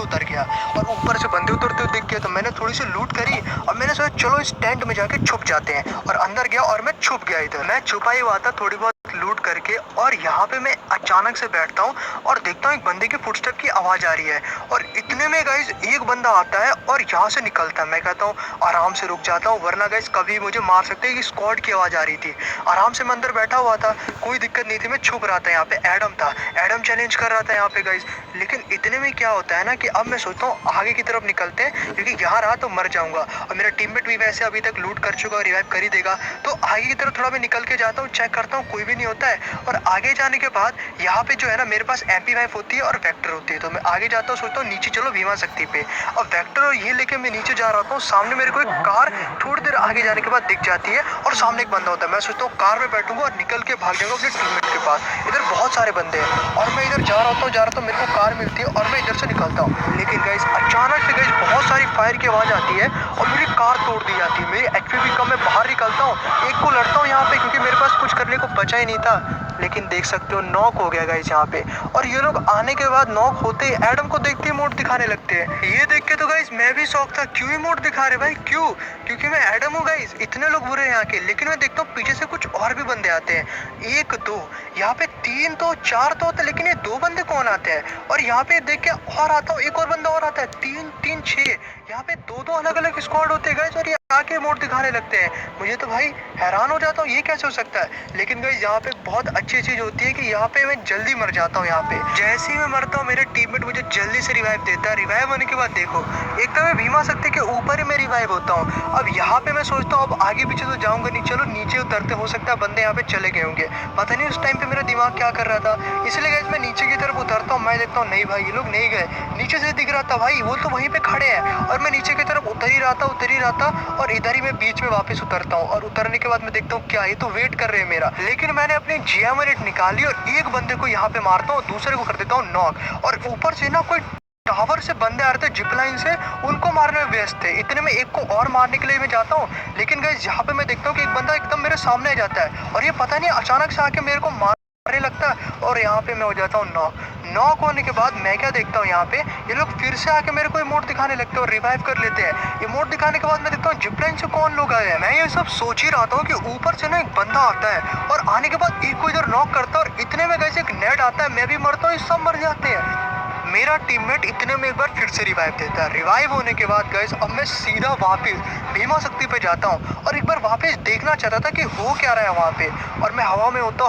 उतर गया और ऊपर से बंदे उतरते हुए दिख गए, तो मैंने थोड़ी सी लूट करी और मैंने सोचा चलो इस टेंट में जाके छुप जाते हैं, और अंदर गया और मैं छुप गया। इधर मैं छुपा ही हुआ था थोड़ी बहुत लूट करके, और यहाँ पे मैं अचानक से बैठता हूँ और देखता हूँ एक बंदे की फुटस्टेप की आवाज आ रही है, और इतने में गाइस एक बंदा आता है और यहाँ से निकलता है। मैं कहता हूँ आराम से रुक जाता हूँ, वरना गाइस कभी मुझे मार सकते हैं। स्क्वाड की आवाज आ रही थी, आराम से मैं अंदर बैठा हुआ था, कोई दिक्कत नहीं थी, मैं छुप रहा था। यहाँ पे एडम था, एडम चैलेंज कर रहा था यहाँ पे गाइस। लेकिन इतने में क्या होता है ना कि अब मैं सोचता हूँ आगे की तरफ निकलते हैं, क्योंकि यहाँ रहा तो मर जाऊंगा, और मेरा टीममेट भी वैसे अभी तक लूट कर चुका और रिवाइव कर ही देगा। तो आगे की तरफ थोड़ा मैं निकल के जाता हूँ, चेक करता हूँ कोई भी नहीं होता है, और आगे जाने के बाद यहाँ पे जो है ना मेरे पास MP5 होती है और वेक्टर होती है, तो मैं आगे जाता हूँ, सोचता हूँ नीचे चलो भीमा शक्ति पे, और वेक्टर और ये लेके मैं नीचे जा रहा हूँ। सामने मेरे को एक कार थोड़ी देर आगे जाने के बाद दिख जाती है, और सामने एक बंदा होता है। मैं सोचता हूँ कार में बैठूंगा और निकल के भाग जाऊंगा अपने टीममेट के पास। इधर बहुत सारे बंदे हैं और मैं इधर जा रहा था, मेरे को कार मिलती है और मैं इधर से निकलता हूँ। लेकिन गाइस अचानक से गाइस बहुत सारी फायर की आवाज आती है और मेरी कार तोड़ दी जाती है। मेरी HP भी कम, मैं बाहर निकलता हूँ, एक को लड़ता हूँ यहाँ पे, क्योंकि मेरे पास कुछ करने को बचा ही नहीं था। लेकिन देख सकते हो नॉक हो गया गाइस यहाँ पे, और ये लोग आने के बाद नॉक होते ही एडम को देखते ही इमोट दिखाने लगते हैं। ये देख के तो गाइस मैं भी शौक था, क्यों इमोट दिखा रहे भाई, क्यों? क्योंकि मैं एडम हूँ गाइस, इतने लोग बुरे हैं यहाँ के। लेकिन मैं देखता हूँ पीछे से कुछ और भी बंदे आते हैं, एक दो, यहाँ पे तीन तो चार तो होते, लेकिन ये दो बंदे कौन आते हैं? और यहाँ पे देख के और आता हूँ, एक और बंदा और आता है, तीन तीन छह, यहाँ पे दो दो अलग अलग स्क्वाड होते हैं गाइस, और ये आके इमोट दिखाने लगते हैं। मुझे तो भाई हैरान हो जाता हूँ, ये कैसे हो सकता है? लेकिन गाइस यहाँ पे बहुत अच्छी चीज होती है कि यहाँ पे मैं जल्दी मर जाता हूँ। यहाँ पे जैसे ही मैं मरता हूँ मेरे टीममेट मुझे जल्दी से रिवाइव देता है। रिवाइव होने के बाद देखो एकदम मैं भीमा शक्ति के ऊपर ही मैं रिवाइव होता हूँ। अब यहाँ पे मैं सोचता हूँ अब आगे पीछे तो जाऊंगा नहीं, चलो नीचे उतरते, हो सकता है बंदे यहाँ पे चले गए होंगे। पता नहीं उस टाइम पे मेरा दिमाग क्या कर रहा था, इसलिए गाइस मैं नीचे की तरफ उतरता हूँ। मैं देखता हूँ नहीं भाई ये लोग नहीं गए, नीचे से दिख रहा था भाई वो तो वहीं पे खड़े हैं, और मैं नीचे की तरफ उतर ही रहा था, और इधर ही मैं बीच में वापस उतरता हूँ। और उतरने के बाद मैं देखता हूँ क्या ये तो वेट कर रहे हैं मेरा। लेकिन मैंने अपनी GM8 निकाली और एक बंदे को यहाँ पे मारता हूँ, दूसरे को कर देता हूँ नॉक, और ऊपर से ना कोई टावर से बंदे आ रहे थे जिप लाइन से, उनको मारने में व्यस्त थे। इतने में एक को और मारने के लिए मैं जाता हूँ, लेकिन गाइस यहाँ पे मैं देखता हूँ कि एक बंदा एकदम मेरे सामने आ जाता है, और ये पता नहीं अचानक से आके मेरे को मारने लगता है, और यहाँ पे मैं हो जाता हूँ नॉक। नॉक होने के बाद मैं क्या देखता हूँ, यहाँ पे ये लोग फिर से आके मेरे को इमोट दिखाने लगते हैं और रिवाइव कर लेते हैं। इमोट दिखाने के बाद मैं देखता हूँ जिप लाइन से कौन लोग आए हैं। मैं ये सब सोच ही रहा था कि ऊपर से ना एक बंदा आता है, और आने के बाद एक को इधर नॉक करता है, और इतने में गाइस एक नेट आता है, मैं भी मरता हूँ, सब मर जाते हैं। मेरा टीममेट इतने में एक बार फिर से रिवाइव देता है। रिवाइव होने के बाद गाइस अब मैं सीधा वापस भीमा शक्ति पे जाता हूँ, और एक बार वापस देखना चाहता था कि हो क्या रहा है वहाँ पे। और मैं हवा में होता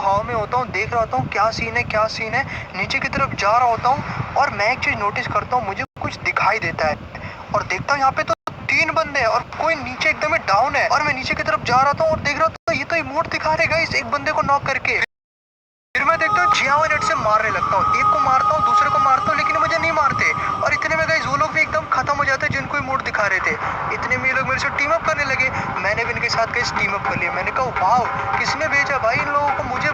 हूँ, देख रहा होता हूँ क्या सीन है, नीचे की तरफ जा रहा होता हूँ, और मैं एक चीज नोटिस करता हूँ, मुझे कुछ दिखाई देता है, और देखता हूँ यहाँ पे तो तीन बंदे हैं और कोई नीचे एकदम ही डाउन है, और मैं नीचे की तरफ जा रहा था और देख रहा था ये तो इमोट दिखा रहे गाइस एक बंदे को नॉक करके। फिर मैं देखता हूँ GM8 से मारने लगता हूँ, एक को मारता हूँ, दूसरे को मारता हूँ, लेकिन मुझे नहीं मारते, और इतने में गाइस वो लोग भी एकदम खत्म हो जाते हैं जिनको इमोट दिखा रहे थे। इतने में ये लोग मेरे से टीम अप करने लगे, मैंने भी इनके साथ गाइस टीम अप कर लिया। मैंने कहा वाह किसने भेजा भाई इन लोगों को मुझे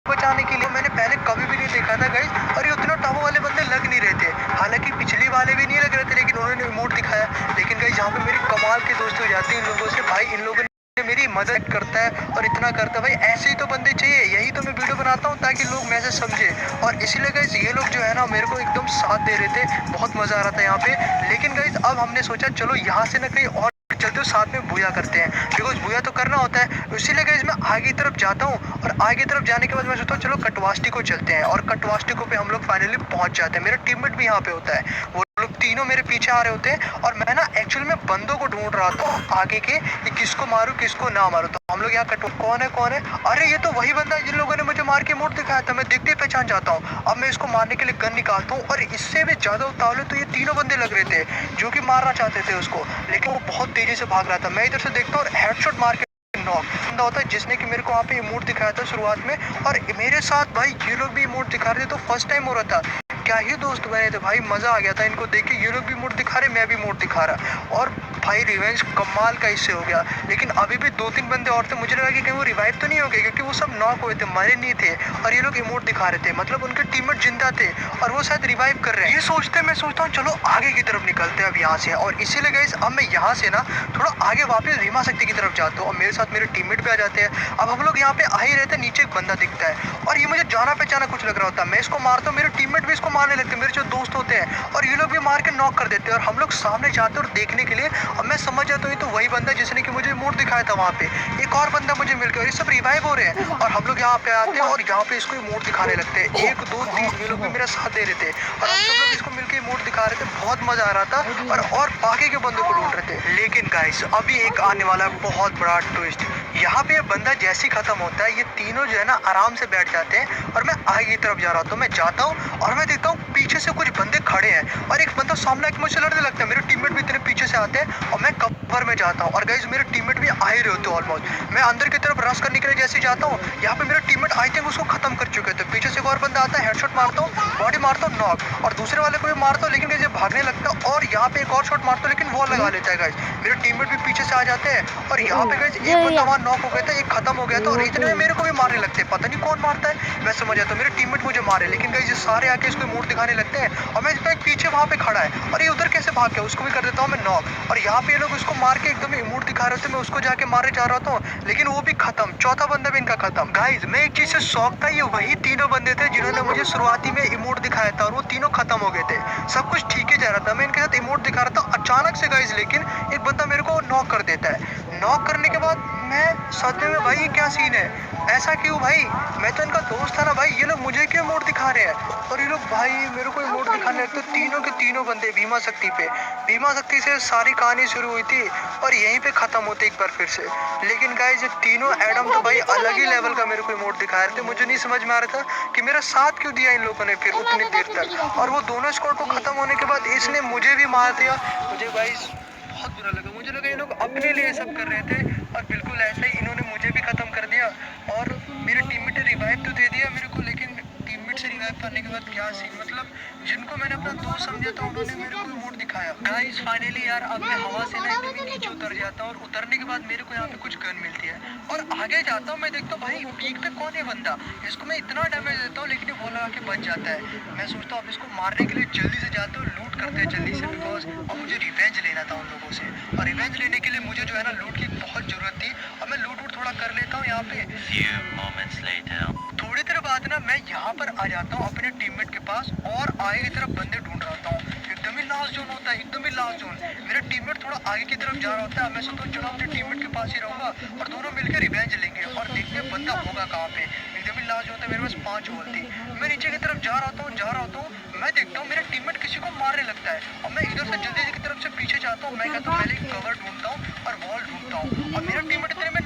बचाने के लिए, मैंने पहले कभी भी नहीं देखा था गाइस, और ये उतने टावर वाले बंदे लग नहीं रहे थे, हालांकि पिछली वाले भी नहीं लग रहे थे, लेकिन उन्होंने इमोट दिखाया। लेकिन गाइस यहाँ पे मेरी कमाल की दोस्ती हो जाती है इन लोगों से, भाई इन लोगों मेरी मदद करता है और इतना करता है भाई, ऐसे ही तो बंदे चाहिए, यही तो मैं वीडियो बनाता हूँ ताकि लोग मैसेज समझे। और इसीलिए गाइस ये लोग जो है ना मेरे को एकदम साथ दे रहे थे, बहुत मजा आ रहा था यहाँ पे। लेकिन गाइस अब हमने सोचा चलो यहाँ से ना कहीं और चलते हो, साथ में बुया करते हैं, बिकॉज बुया तो करना होता है। इसीलिए गाइस मैं आगे तरफ जाता हूँ, और आगे तरफ जाने के बाद मैं सोचता हूँ चलो कटवास्टी को चलते हैं, और कटवास्टी को पे हम लोग फाइनली पहुंच जाते हैं। मेरा टीममेट भी यहाँ पे होता है, वो लोग तीनों मेरे पीछे आ रहे होते हैं, और मैं ना एक्चुअली में बंदों को ढूंढ रहा था आगे के कि किसको मारूं किसको ना मारूं। तो हम लोग यहाँ कौन है, अरे ये तो वही बंदा जिन लोगों ने मुझे मार के इमोट दिखाया था, मैं देखते ही पहचान जाता हूँ। अब मैं इसको मारने के लिए गन निकालता हूँ, और इससे भी ज्यादा उतावले तो ये तीनों बंदे लग रहे थे जो कि मारना चाहते थे उसको, लेकिन वो बहुत तेजी से भाग रहा था। मैं इधर से देखता हूँ और हेडशॉट मार के नॉक। बंदा होता है जिसने कि मेरे को वहाँ पे इमोट दिखाया था शुरुआत में, और मेरे साथ भाई ये लोग भी इमोट दिखा रहे थे, तो फर्स्ट टाइम हो रहा था, क्या ही दोस्त बने थे भाई, मजा आ गया था इनको देख के। ये लोग भी इमोट दिखा रहे, मैं भी इमोट दिखा रहा, और भाई रिवेंज कमाल का इससे हो गया। लेकिन अभी भी 2-3 बंदे और थे, मुझे लगा कि कहीं वो रिवाइव तो नहीं हो गए, क्योंकि वो सब नॉक हुए थे, मरे नहीं थे और ये लोग इमोट दिखा रहे थे, मतलब उनके टीममेट जिंदा थे और वो शायद रिवाइव कर रहे हैं। ये सोचते मैं सोचता हूँ चलो आगे की तरफ निकलते हैं अब यहाँ से, और इसीलिए गाइस अब मैं यहाँ से ना थोड़ा आगे वापस रीमा शक्ति की तरफ जाता हूँ और मेरे साथ मेरे टीममेट भी आ जाते हैं। अब हम लोग यहाँ पे आ ही रहते हैं, नीचे एक बंदा दिखता है और ये मुझे जाना पहचाना कुछ लग रहा होता है। मैं इसको मारता हूँ, मेरे टीममेट भी इसको मारने लगते हैं, मेरे जो दोस्त होते हैं, और ये लोग भी मार के नॉक कर देते हैं और हम लोग सामने जाते हैं और देखने के लिए। अब मैं समझ जाता हूँ तो वही बंदा जिसने कि मुझे मोड दिखाया था वहाँ पे, एक और बंदा मुझे मिल गया और ये सब रिवाइव हो रहे हैं और हम लोग यहाँ पे आते हैं और यहाँ पे इसको मोड दिखाने लगते हैं। 1 2 3 ये लोग भी मेरा साथ दे रहे थे और हम सब लोग इसको मिलके मोड दिखा रहे थे, बहुत मजा आ रहा था और बाकी के बंदों को ढूंढ रहे थे। लेकिन गाइस अभी एक आने वाला बहुत बड़ा ट्विस्ट। यहाँ पे बंदा जैसे ही खत्म होता है ये तीनों जो है ना आराम से बैठ जाते हैं और मैं आगे की तरफ जा रहा हूँ। तो मैं जाता हूँ और मैं देखता हूँ पीछे से कुछ बंदे खड़े हैं और एक बंदा सामने आके मुझसे लड़ने लगता है। मेरे टीममेट भी इतने पीछे से आते हैं और मैं कवर में जाता हूँ और गाइस मेरे टीममेट भी आ ही रहे होते ऑलमोस्ट। मैं अंदर की तरफ रश करने के लिए जैसे जाता हूँ, यहाँ पे मेरा टीममेट आई थिंक उसको खत्म कर चुके थे। पीछे से एक और बंदा आता है, हेडशॉट मारता हूँ, बॉडी मारता हूँ नॉक, और दूसरे वाले को भी मारता हूँ लेकिन गाइस ये भागने लगता है और यहाँ पे एक और शॉट मारता हूँ लेकिन वॉल लगा लेता है गाइस। मेरे टीममेट भी पीछे से आ जाते हैं और यहाँ पे गाइस एक बंदा वहाँ नॉक हो गया था, एक खत्म हो गया था और इतने में मेरे को भी मारने लगते हैं। पता नहीं कौन मारता है, मैं समझ आता हूँ मेरे टीममेट मुझे मारे, लेकिन गाइस ये सारे आके इसको मूड दिखाने लगते हैं और मैं इसका एक पीछे वहाँ पे खड़ा है और ये उधर कैसे भाग गया, उसको भी कर देता हूँ मैं नॉक। और यहाँ पे ये लोग उसको मार के एकदम इमोट दिखा रहे थे, मैं उसको जाके मारे जा रहा था लेकिन वो भी खत्म, चौथा बंदा भी इनका खत्म। गाइस मैं एक चीज से शौक था, ये वही तीनों बंदे थे जिन्होंने मुझे शुरुआती में इमोट दिखाया था और वो तीनों खत्म हो गए थे। सब कुछ ठीक ही जा रहा था, मैं इनके साथ इमोट दिखा रहा था, अचानक से गाइस लेकिन एक बंदा मेरे को नॉक कर देता है। नॉक करने के बाद मैं सदमे में, भाई क्या सीन है, ऐसा क्यों भाई, मैं तो इनका दोस्त था ना भाई, ये लोग मुझे क्यों इमोट दिखा रहे हैं। और ये लोग भाई मेरे को इमोट दिखाने लगते, तीनों के तीनों बंदे भीमा शक्ति पे। भीमा शक्ति से सारी कहानी शुरू हुई थी और यहीं पे खत्म होती एक बार फिर से। लेकिन गाइस ये तीनों एडम तो भाई अलग ही लेवल का मेरे को इमोट दिखा रहे थे, मुझे नहीं समझ में आ रहा था कि मेरा साथ क्यों दिया इन लोगों ने फिर उतनी देर तक। और वो दोनों स्क्वाड को खत्म होने के बाद इसने मुझे भी मार दिया। मुझे गाइस बहुत बुरा लगा, मुझे लगा ये लोग अपने लिए सब कर रहे थे और बिल्कुल ऐसा ही इन्होंने मुझे भी खत्म कर दिया। और मेरे टीममेट ने रिवाइव तो दे दिया मेरे को, लेकिन टीममेट से रिवाइव करने के बाद क्या सीन, मतलब जिनको मैंने अपना दोस्त समझा था उन्होंने मेरे को इमोट दिखाया। गाइस फाइनली यार अब मैं हवा से ना एकदम नीचे उतर जाता हूँ और उतरने के बाद मेरे को यहाँ पे कुछ गन मिलती है और आगे जाता हूँ, मैं देखता हूँ भाई पीक पे कौन है बंदा, इसको मैं इतना डैमेज देता हूँ लेकिन ये वो लगा के बच जाता है। मैं सोचता हूँ अब इसको मारने के लिए जल्दी से जाता हूँ, लूट करते हैं जल्दी से, बिकॉज अब मुझे रिवेंज लेना था उन लोगों से और रिवेंज लेने के लिए मुझे जो है ना लूट की बहुत जरूरत थी और मैं लूट थोड़ा कर लेता हूँ यहाँ पे। थोड़ी देर बाद ना मैं यहाँ पर आ जाता हूँ अपने टीममेट के पास और आगे की तरफ बंदे ढूंढ रहा हूँ। एकदम ही लास्ट जोन होता है, एकदम ही लास्ट जोन। मेरा टीममेट थोड़ा आगे की तरफ जा रहा होता है, मैं सोचता हूँ चलो अपने टीममेट के पास ही रहूंगा और दोनों मिलकर रिवेंज लेंगे और देखते हैं बंदा होगा कहाँ पे। एकदम ही लास्ट जोन था, मेरे पास 5 वॉल थी, मैं नीचे की तरफ जा रहा हूँ, मैं देखता हूँ मेरा टीममेट किसी को मारने लगता है और मैं इधर से जल्दी की तरफ से पीछे जाता हूँ। मैं कहता हूँ पहले कवर ढूंढता हूँ और वॉल ढूंढता हूँ और मेरा टीममेट इतने में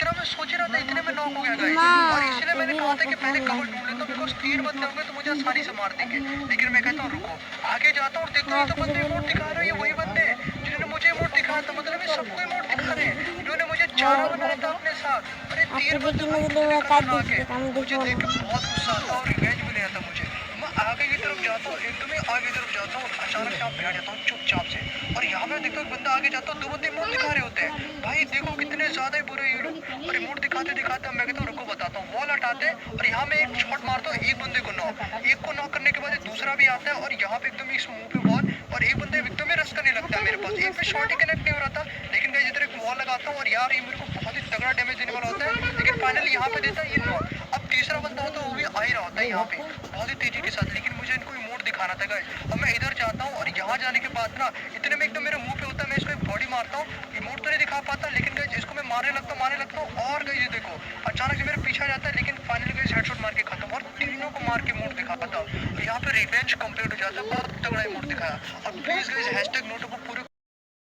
मैं सोच रहा था इतने में नॉक हो गया गाइस। और इसलिए मैंने कहा था कि पहले कवर ढूंढ लेता हूँ, बिकॉज 3 बंदे होंगे तो मुझे आसानी से मार देंगे। लेकिन मैं कहता हूँ रुको, आगे जाता हूँ और देखता हूँ तो बंदे इमोट दिखा रहे हैं, ये वही बंदे जिन्होंने मुझे इमोट दिखाया था, मतलब ये सबको इमोट दिखा रहे हैं, इन्होंने मुझे चारा बनाया था अपने साथ। अरे 3 बंदे मुझे देख के बहुत गुस्सा आता और रिवेंज भी लेना था मुझे। मैं आगे की तरफ जाता हूँ, एकदम ही आगे की तरफ जाता हूँ, अचानक से बैठ जाता हूँ चुपचाप से और यहाँ पे देखता हूँ बंदा आगे जाता हूँ, 2 बंदे इमोट दिखा रहे होते हैं। भाई देखो कितने ज्यादा ही बुरे ये लोग, और इमोट दिखाते दिखाते मैं कहता हूँ रुको बताता हूँ, वॉल हटाते और यहाँ में एक शॉट मारता हूँ, एक बंदे को नॉक, एक को नॉक करने के बाद दूसरा भी आता है और यहाँ पे एकदम इस मुंह पे वॉल और एक बंदे एकदम ही रस करने लगता है मेरे पास। एक पे शॉट ही कनेक्ट नहीं हो रहा था, लेकिन गाइस इधर एक वॉल लगाता हूँ और यार ये मेरे को बहुत ही तगड़ा डैमेज देने वाला होता है, लेकिन फाइनली यहाँ पे देता है ये नॉक। अब तीसरा बंदा होता है वो भी आ ही रहा होता है यहाँ पे बहुत ही तेजी के साथ, लेकिन मुझे इनको इमोट दिखाना था गाइस। अब मैं इधर जाता हूँ और यहाँ जाने के बाद ना इतने में एकदम मेरे मुंह पे होता है, मैं इसको एक बॉडी मारता हूँ, इमोट तो नहीं दिखा पाता, लेकिन गाइस इसको मैं मारने लगता हूँ और गाइस ये देखो अचानक से मेरे पीछे आ जाता है, लेकिन फाइनली गाइस हेडशॉट मार के खत्म और तीनों को मार के इमोट दिखाता था। तो यहाँ पे रिवेंज कंप्लीट हो जाता है, बहुत तगड़ा इमोट दिखाया। और प्लीज गाइस हैशटैग नोटबुक पूरे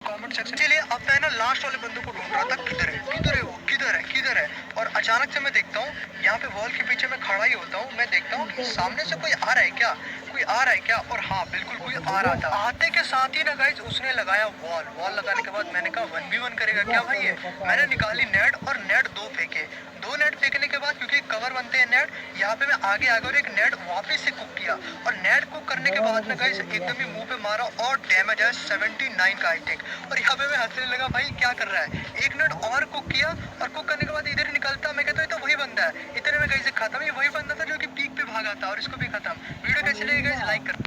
कमेंट सेक्शन के लिए। अब मैं ना लास्ट वाले बंदे को ढूंढ रहा था, किधर है वो, किधर है। और अचानक से मैं देखता हूँ यहाँ पे वॉल के पीछे मैं खड़ा ही होता हूँ, मैं देखता हूँ कि सामने से कोई आ रहा है क्या, कोई आ रहा है क्या? और हाँ, बिल्कुल कोई आ रहा था। आते के साथ ही ना गाइस उसने लगाया वॉल लगाने के बाद मैंने कहा 1v1 करेगा क्या भाई ये? मैंने निकाली नेट और नेट 2 फेंके। 2 नेट फेंकने के बाद क्योंकि कवर बनते हैं नेट, यहाँ पे मैं आगे और एक नेट वापस से कुक किया और नेट कुक करने के बाद ना गाइस एकदम ही मुंह पे मारा और डैमेज आया 79 का आई थिंक। और यहाँ पे मैं हंसने लगा, भाई क्या कर रहा है? एक नेट और कुक किया और कुक करने के बाद इधर निकलता, मैं कहता ये तो वही बंदा है। इतने में गाइस खत्म, ये वही बंदा था जो कि पीक पे भागा था और इसको भी खत्म। वीडियो कैसी लगी गाइस? लाइक कर